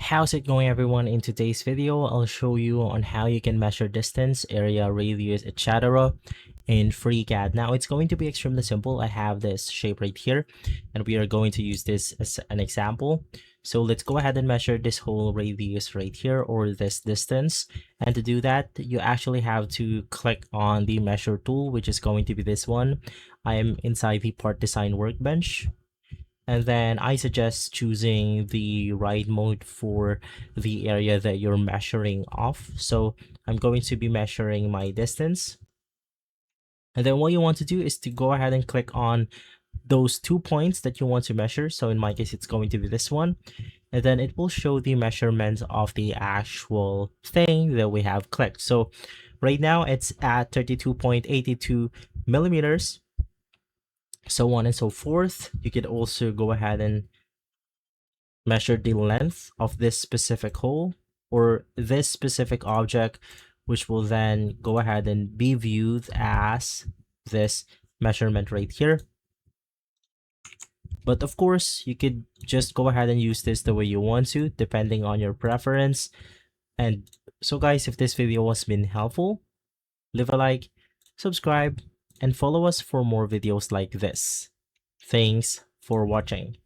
How's it going, everyone? In today's video, I'll show you on how you can measure distance, area, radius, etc. in Freecad. Now, it's going to be extremely simple. I have this shape right here, and we are going to use this as an example. So let's go ahead and measure this whole radius right here, or this distance. And to do that, you actually have to click on the measure tool, which is going to be this one. I am inside the part design workbench. And then I suggest choosing the right mode for the area that you're measuring off. So I'm going to be measuring my distance. And then what you want to do is to go ahead and click on those 2 points that you want to measure. So in my case, it's going to be this one. And then it will show the measurement of the actual thing that we have clicked. So right now it's at 32.82 millimeters. So on and so forth. You could also go ahead and measure the length of this specific hole or this specific object, which will then go ahead and be viewed as this measurement right here. But of course, you could just go ahead and use this the way you want to, depending on your preference. And so guys, if this video has been helpful, leave a like, subscribe, and follow us for more videos like this. Thanks for watching.